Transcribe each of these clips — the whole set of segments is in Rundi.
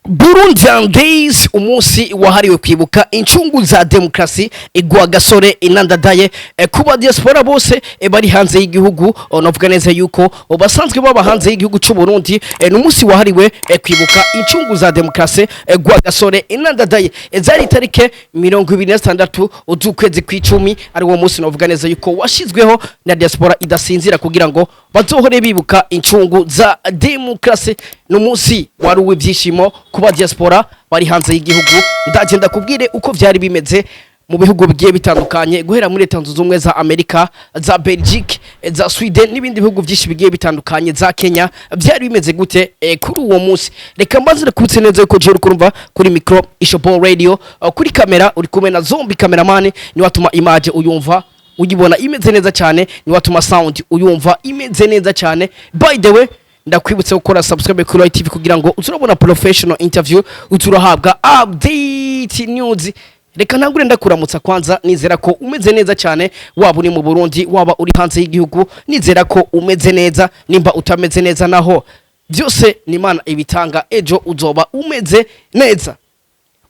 Burundian Days umusi wahariwe kwibuka incungu za demokrasi igwa gasore inandadaye kuba diaspora bose bari hanze y'igihugu novuga neza yuko basanzwe baba hanze y'igihugu cy'u Burundi n'umusi wahariwe kwibuka incungu za demokrasi igwa gasore inandadaye zari tarike 26 uzukwezi kw'icumi ari wo musi novuga neza yuko washizweho na diaspora idasinzira kugira ngo bazohore bibuka incungu za demokrasi n'umusi wari w'ibyishimo kuba diaspora bari hanze y'igihugu ndagenda kubwire uko vyari bimeze mu bihugu bigiye bitandukanye guhera muri Leta Zunze Ubumwe za Amerika za Belgique za Sweden n'ibindi bihugu byinshi bigiye bitandukanye za Kenya byari bimeze gute kuri uwo munsi reka mbanzire kubitse neza yuko je urumva kuri micro Ishobora Radio kuri kamera uri kumwe na Zombie cameraman ni watuma image uyumva ugibona imeze neza cyane ni watuma sound uyumva imeze neza cyane by the way ndakwibutse gukora subscribe kuri TV kugira ngo uzurabona professional interview uturahabwa update news reka ntangure ndakuramutsa kwanza nizera ko umeze neza cyane waba uri mu Burundi waba uri hanze y'igihugu nizera ko umeze neza nimba utameze neza naho byose ni Imana ibitanga ejo uzoba umeze neza.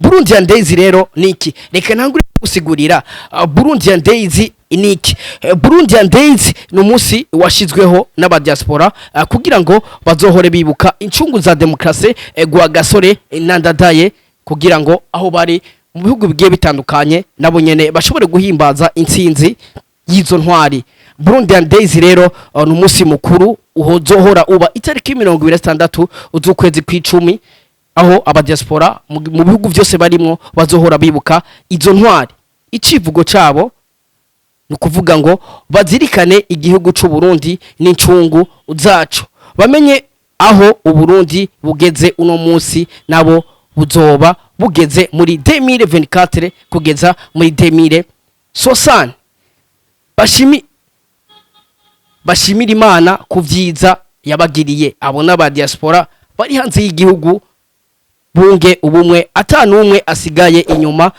Burundian Days rero niki reka ntangure gusigurira Burundian Days iniki Burundian Days n'umusi washizweho n'aba diaspora kugira ngo bazohore bibuka incungu za demokrasi gwa gasore nandadaye kugira ngo aho bari mu bihugu bigiye bitandukanye nabo nyene bashobore guhimbaza intsinzi yizo ntwari. Burundian Days rero n'umusi mukuru uhozohora uba itariki 26 uzukwezi kw'icumi aho aba diaspora mu bihugu byose barimo bazohora bibuka izo ntwari. Icivugo cabo nukuvuga ngo bazirikane igihugu cy'u Burundi n'incungu zacu bamenye aho u Burundi bugeze uno munsi nabo buzoba bugeze muri 2024 kugeza muri 2060 bashimira Imana kuvyiza yabagiriye abo n'aba diaspora bari hanze y'igihugu bunge ubumwe atanumwe asigaye inyuma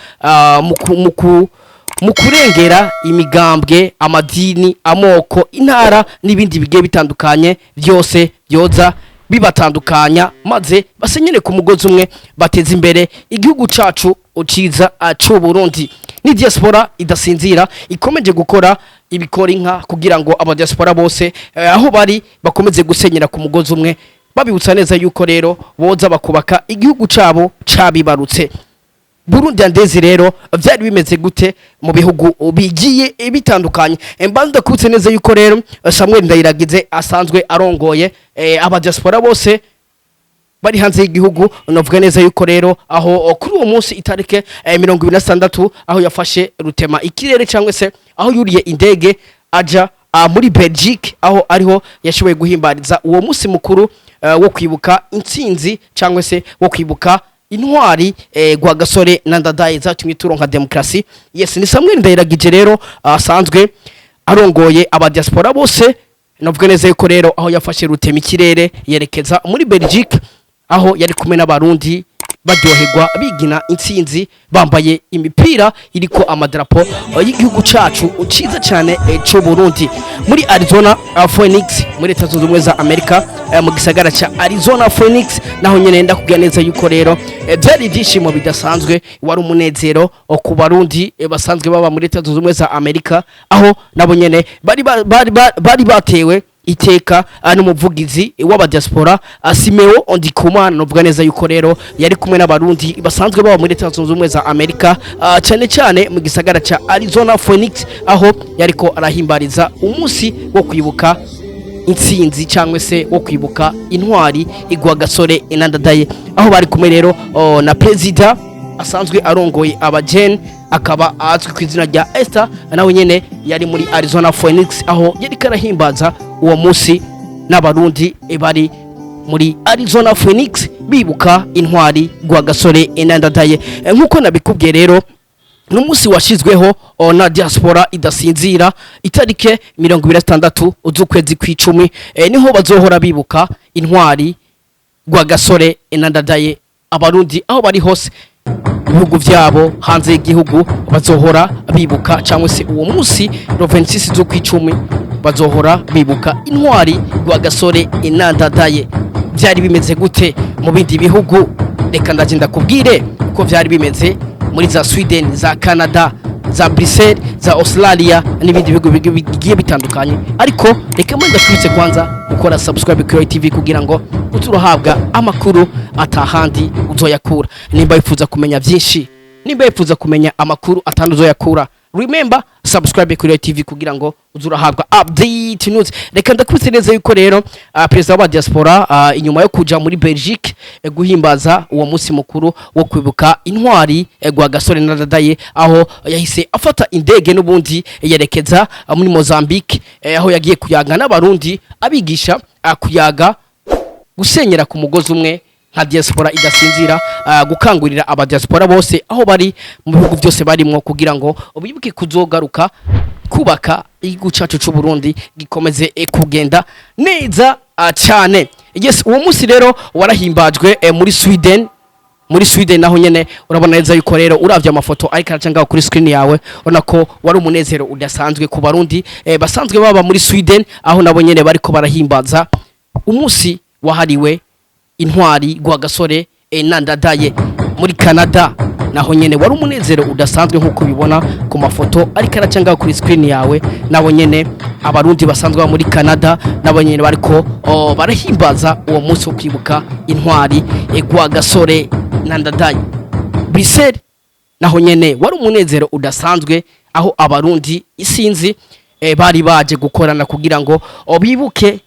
mu kurengera imigambwe amadini amoko intara n'ibindi bigiye bitandukanye byose byoza bibatandukanya maze basenyere ku mugozi umwe bateza imbere igihugu cacu uciza cy'u Burundi. Ni diaspora idasinzira ikomeje gukora ibikora inka kugira ngo aba diaspora bose aho bari bakomeze gusenyera ku mugozi umwe babibutsa neza yuko rero boza bakubaka igihugu cabo cabibarutse. Burundian Days rero vyari bimeze gute mu bihugu bigiye bitandukanye mbanza kubitse neza yuko rero Samuel Ndayiragize asanzwe arongoye aba diaspora bose bari hanze y'igihugu novuga neza yuko rero aho kuri uwo munsi itarike 26 aho yafashe rutema ikirere cyangwa se aho yuriye indege aja muri Belgique aho ariho yashoboye guhimbariza uwo munsi mukuru wo kwibuka intsinzi cyangwa se wo kwibuka intwari gwa gasore nandadaye zatumye turonka demokrasi. Yes ni Samuel Ndayiragije rero asanzwe arongoye aba diaspora bose novuga neza yuko rero aho yafashe rutema ikirere yerekeza muri Belgique aho yari kumwe n'abarundi baryoherwa bigina intsinzi bambaye imipira iriko amadarapo y'igihugu cacu uciza cyane cyo Burundi muri Arizona Phoenix muri Leta Zunze Ubumwe za Amerika mu gisagara ca Arizona Phoenix naho nyene ndakubwira neza yuko rero byari byishimo bidasanzwe wari umunezero ku barundi basanzwe baba muri Leta Zunze Ubumwe za Amerika aho nabo nyene bari batewe iteka n'umuvugizi w'aba diaspora Simeo Ondikumana novuga neza yuko rero yari kumwe n'abarundi basanzwe baba muri Leta Zunze Ubumwe za Amerika cyane cyane mu gisagara ca Arizona Phoenix aho yariko arahimbariza umunsi wo kwibuka intsinzi cyangwa se wo kwibuka intwari igwa gasore inandadaye aho bari kumwe rero na president asanzwe arongoye abajen akaba azwi ku izina rya Esther nawe nyene yari muri Arizona Phoenix aho yari karahimbaza uwo munsi n'abarundi bari muri Arizona Phoenix bibuka intwari gwa gasore inandadaye nkuko nabikubwiye rero n'umunsi washizweho na diaspora idasinzira itarike 26 uzukwezi kw'icumi niho bazohora bibuka intwari gwa gasore inandadaye abarundi aho bari hose ibihugu vyabo hanze y'igihugu bazohora bibuka cyangwa se uwo munsi 26 z'ukw'icumi bazohora bibuka intwari gwa gasore inandadaye. Byari bimeze gute mu bindi bihugu reka ndagenda kubwire uko vyari bimeze muri za Sweden, za Canada, za Brussels, za Australia n'ibindi bihugu bigiye bitandukanye. Ariko reka mwenda kwitse kwanza gukora subscribe kuri TV kugira ngo uturahabwa amakuru atahandi uzoyakura. Nimba yifuza kumenya vyinshi, nimba yifuza kumenya amakuru atandi uzoyakura, remember subscribe kuri TV kugira ngo uzurahabwa update news. Reka ndakubise neza yuko rero president wa Diaspora inyuma yo kuja muri Belgique guhimbaza uwo munsi mukuru wo kwibuka intwari gwa gasore nadadaye, aho yahise afata indege n'ubundi yerekeza muri Mozambique, aho yagiye kuyaga n'abarundi abigisha kuyaga gusenyera ku mugozi umwe nka Diaspora idasinzira, gukangurira aba Diaspora bose aho bari mu bihugu byose barimo kugira ngo bibuke kuzogaruka kubaka igihugu cyacu cy'u Burundi gikomeze kugenda neza cyane. Yes, uwo munsi rero warahimbajwe muri Sweden. Muri Sweden naho nyene urabona neza yuko rero uravye amafoto ariko aracanga kuri screen yawe, ona ko wari umunezero udasanzwe ku barundi basanzwe baba muri Sweden, aho nabo nyene bariko barahimbaza umunsi wahariwe intwari gwa gasore nandadaye. Muri Canada naho nyene wari umunezero udasanzwe nkuko bibona ku mafoto ariko aracanga kuri screen yawe, nabo nyene abarundi basanzwe muri Canada nabo nyene bariko barahimbaza uwo munsi wo kwibuka intwari gwa gasore nandadaye. Brussels naho nyene wari umunezero udasanzwe, aho abarundi isinzi bari baje gukorana kugira ngo bibuke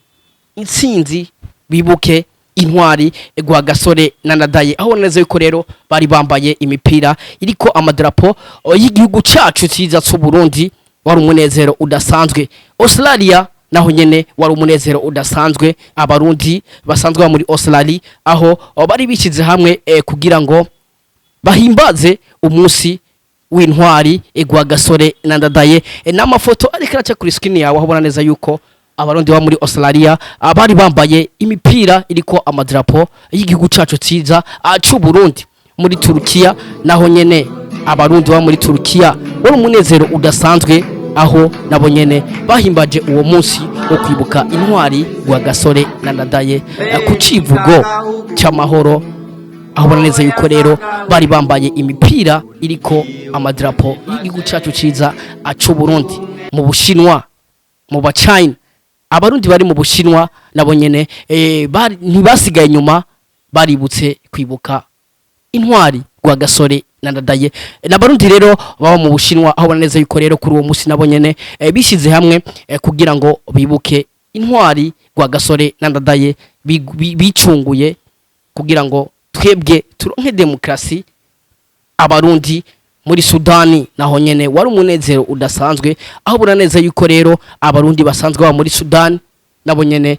intsinzi, bibuke intwari gwa gasore nandadaye, aho neza yuko rero bari bambaye imipira iriko amadrapo y'igihugu cacu ciza c'u Burundi. Wari umunezero udasanzwe. Australia naho nyene wari umunezero udasanzwe, abarundi basanzwe muri Australia aho bari bishize hamwe kugira ngo bahimbaze umunsi w'intwari gwa gasore nandadaye. N'amafoto ariko araca kuri screen yawe, aho bona neza yuko abarundi ba muri Australia abari bambaye imipira iriko amadrapo y'igihugu cacu ciza c'u Burundi. Muri Turukiya naho nyene abarundi ba muri Turukiya wari umunezero udasanzwe, aho nabo nyene bahimbaje uwo munsi wo kwibuka intwari gwa gasore nandadaye ku civugo c'amahoro, aho bona neza yuko rero bari bambaye imipira iriko amadrapo y'igihugu cacu ciza c'u Burundi. Mu Bushinwa, mu Bachina, abarundi bari mu Bushinwa nabo nyene ntibasigaye inyuma, baributse kwibuka intwari gwa gasore nandadaye. N'abarundi rero baba mu Bushinwa, aho baneza yuko rero kuri uwo munsi nabo nyene bishize hamwe kugira ngo bibuke intwari gwa gasore nandadaye, bicunguye kugira ngo twebwe turonke demokrasi. Abarundi muri Sudani naho nyene wari umunezero udasanzwe, aho buraneza yuko rero abarundi basanzwe ba muri Sudan nabo nyene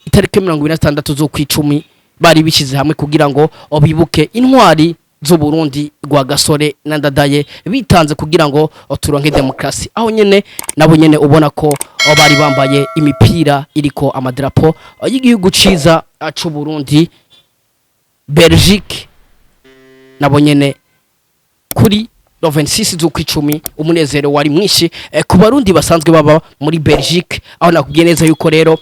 itariki 26 zo kwicumi bari bishize hamwe kugira ngo bibuke intwari z'u Burundi gwa gasore nandadaye, bitanze kugira ngo turonke demokrasi. Aho nyene nabo nyene ubona ko bari bambaye imipira iriko amadrapo y'igihugu ciza c'u Burundi. Belgique nabo nyene kuri 26 zo kwicumi umunezero wari mwinshi ku barundi basanzwe baba muri Belgique, aho nakubwiye neza yuko rero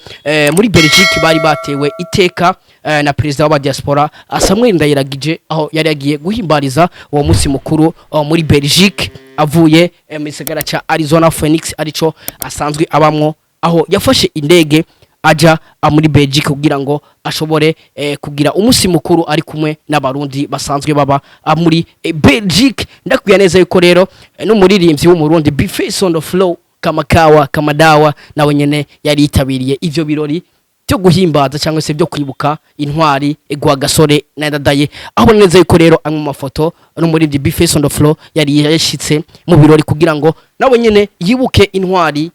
muri Belgique bari batewe iteka na president wa Diaspora Samuel Ndayiragije, aho yari yagiye guhimbariza uwo munsi mukuru muri Belgique avuye mu gisagara ca Arizona Phoenix arico asanzwe abamwo, aho yafashe indege aja muri Belgique kugira ngo ashobore kugira umunsi mukuru ari kumwe n'abarundi basanzwe baba muri Belgique. Ndakuya neza yuko rero n'umuririmbyi w'umurundi Bface on the flow kamakawa kamadawa nawe nyene yari yitabiriye ivyo birori byo guhimbaza cyangwa se byo kwibuka intwari gwa gasore nandadaye, aho neza yuko rero amwe mafoto n'umuririmbyi Bface on the flow yari yashitse mu birori kugira ngo nawe nyene yibuke intwari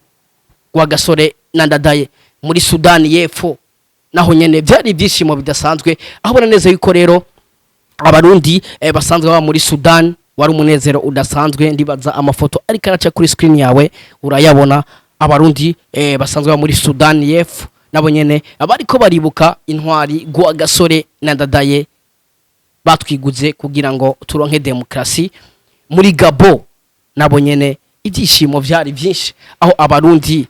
gwa gasore nandadaye. Muri Sudani y'Epfo naho nyene byari byishimo bidasanzwe, aho bona neza yuko rero abarundi basanzwe baba muri Sudan wari umunezero udasanzwe. Ndibaza amafoto ariko araca kuri screen yawe urayabona, abarundi basanzwe baba muri Sudani y'Epfo nabo nyene abariko baribuka intwari gwa gasore nandadaye batwiguze kugira ngo turonke demokrasi. Muri Gabo nabo nyene ibyishimo byari byinshi, aho abarundi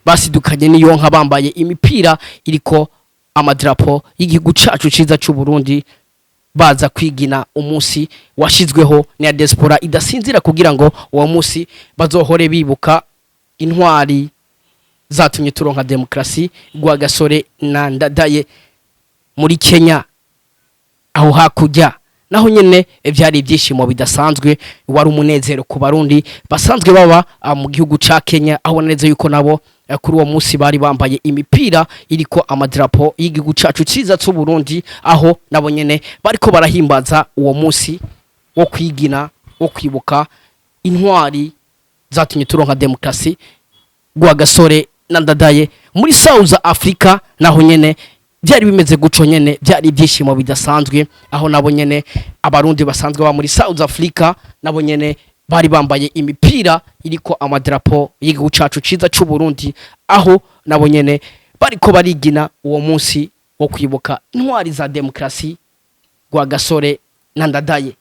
basidukanye niyo nka bambaye imipira iriko amadrapo y'igihugu cacu ciza c'u Burundi. baza kwigina umusi washizweho na Diaspora idasinzira kugira ngo uwo musi bazohore bibuka intwari zatumye turonka demokrasi Rwagasore na Ndadaye muri Kenya aho hakujya naho nyene byari ibyishimo bidasanzwe wari umunezero ku barundi basanzwe baba mu gihugu ca Kenya aho neza yuko nabo kuri uwo musi bari bambaye imipira iriko amadrapo y'igihugu cacu ciza c'u Burundi aho nabo nyene bariko barahimbaza uwo musi wo kwigina wo kwibuka intwari zatumye turonka demokrasi Rwagasore na Ndadaye muri South Africa naho nyene byari bimeze guco nyene byari ibyishimo bidasanzwe aho nabo nyene abarundi basanzwe ba muri South Africa nabo nyene bari bambaye imipira iriko amadrapo y'igihugu cacu ciza c'u Burundi aho nabo nyene bariko barigina uwo munsi wo kwibuka intwari za demokrasi Rwagasore na Ndadaye.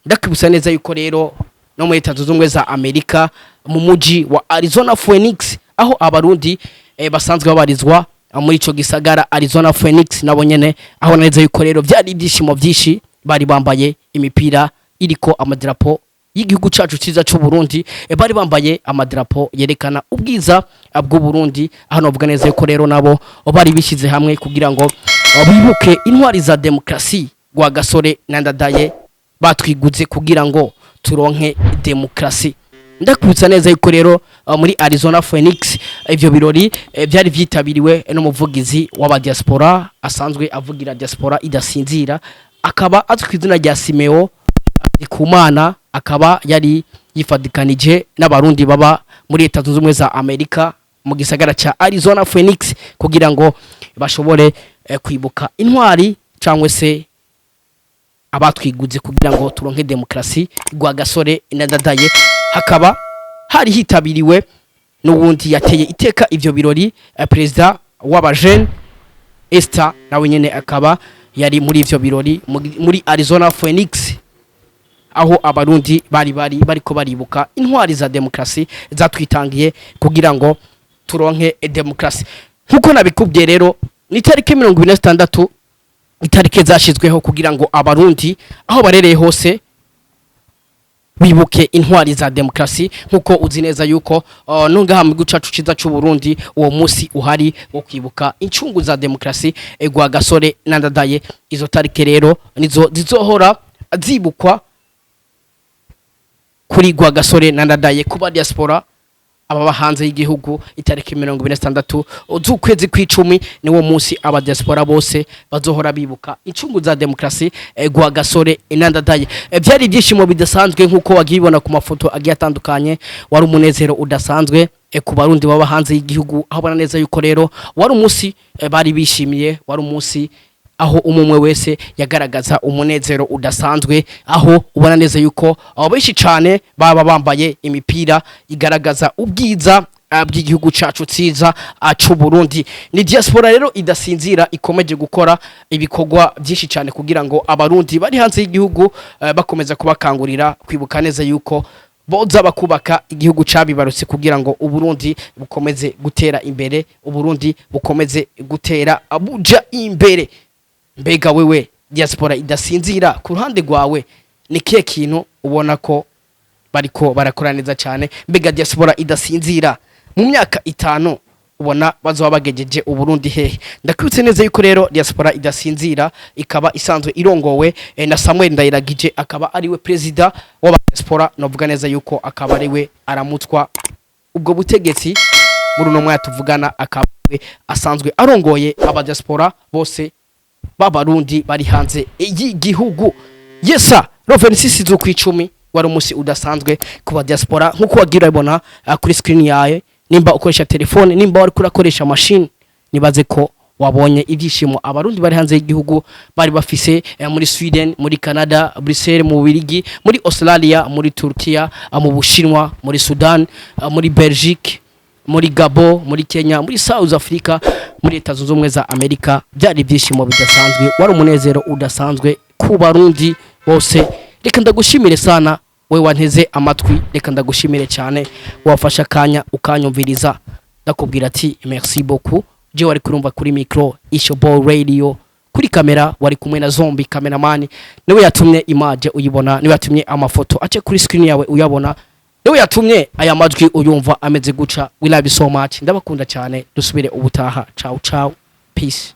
Ndakibusa neza yuko rero no muri Leta Zunze Ubumwe za Amerika mu muji wa Arizona Phoenix aho abarundi basanzwe babarizwa muri ico gisagara Arizona Phoenix nabo nyene aho neza yuko rero byari ibyishimo byinshi bari bambaye imipira iriko amadrapo y'igihugu cacu ciza c'u Burundi bari bambaye amadrapo yerekana ubwiza bw'u Burundi aho novuga neza yuko rero nabo bari bishize hamwe kugira ngo bibuke intwari za demokrasi Rwagasore na Ndadaye batwiguze kugira ngo turonke demokrasi. Ndakubutsa neza yuko rero muri Arizona Phoenix ivyo birori byari vyitabiriwe n'umuvugizi w'aba Diaspora asanzwe avugira Diaspora idasinzira akaba azwi kw'izina rya Simeo Kumana akaba yari yifadikanije n'abarundi baba muri Leta Zunze Ubumwe za Amerika mu gisagara ca Arizona Phoenix kugira ngo bashobore kwibuka intwari cyangwa se abatwiguze kugira ngo turonke demokrasi Rwagasore na Ndadaye hakaba hari hitabiriwe n'ubundi yateye iteka ivyo birori president w'abajene Esther nawe nyene akaba yari muri ivyo birori muri Arizona Phoenix aho abarundi bariko baribuka intwari za demokrasi zatwitangiye kugira ngo turonke demokrasi nkuko nabikubwiye rero ni tariki 26 itariki zashizweho kugira ngo abarundi aho barereye hose bibuke intwari za demokrasi nkuko uzi neza yuko nungaha mu gucacu ciza c'u Burundi uwo musi uhari wo kwibuka incungu za demokrasi Rwagasore na Ndadaye. Izo tariki rero nizo zizohora zibukwa kuri Rwagasore na Ndadaye kuba Diaspora ababa hanze y'igihugu itariki 26 z'ukwezi kw'icumi niwo musi aba Diaspora bose bazohora bibuka incungu za demokrasi Rwagasore na Ndadaye. Byari ibyishimo bidasanzwe nkuko wagibona ku mafoto agiye atandukanye wari umunezero udasanzwe ku barundi baba hanze y'igihugu aho bana neza yuko rero wari umunsi bari bishimiye wari umunsi aho umumwe wese yagaragaza umunezero udasanzwe aho ubona neza yuko abo benshi cyane baba bambaye imipira igaragaza ubwiza bw'igihugu cacu ciza c'u Burundi. Ni Diaspora rero idasinzira ikomeje gukora ibikorwa byinshi cyane kugira ngo abarundi bari hanze y'igihugu bakomeza kubakangurira kwibuka neza yuko boza bakubaka igihugu cabibarutse kugira ngo uburundi bukomeze gutera imbere, uburundi bukomeze gutera abuja imbere. Mbega wewe Diaspora idasinzira ku ruhande rwawe ni kiye kintu ubona ko bariko barakora neza cyane? Mbega Diaspora idasinzira mu myaka 5 ubona bazoba bagejeje uburundi hehe? Ndakwitse neza yuko rero Diaspora idasinzira ikaba isanzwe irongowe na Samuel Ndayiragije akaba ariwe president wa Diaspora novuga neza yuko akaba ariwe aramutwa ubwo butegetsi muri no mwaya tuvugana akaba asanzwe arongoye aba Diaspora bose babarundi bari hanze y'igihugu. Yesa Rovensis z'ukwicumi wari umusi udasanzwe kuba Diaspora nkuko wagira ibona kuri screen yawe, nimba ukoresha telefone nimba wari kurakoresha machine nibaze ko wabonye ibyishimo abarundi bari hanze y'igihugu bari bafise muri Sweden, muri Canada, Brussels, mu Bubiligi, muri Australia, muri Turkiya, mu Bushinwa, muri Sudan, muri Belgique, muri Gabo, muri Kenya, muri South Africa, muri Leta Zunze Ubumwe za Amerika. Byari ibyishimo bidasanzwe wari umunezero udasanzwe ku barundi bose. Reka ndagushimire sana we wanteze amatwi, reka ndagushimire cyane wafasha kanya ukanyumviriza. Ndakubwira ati merci beaucoup. Je wari kurumva kuri micro Ishobo Radio kuri kamera wari kumwe na Zombi cameraman niwe yatumye image uyibona niwe yatumye amafoto ace kuri screen yawe uyabona niwe yatumye aya majwi uyumva ameze guca we love you so much ndabakunda cyane dusubire ubutaha ciao ciao peace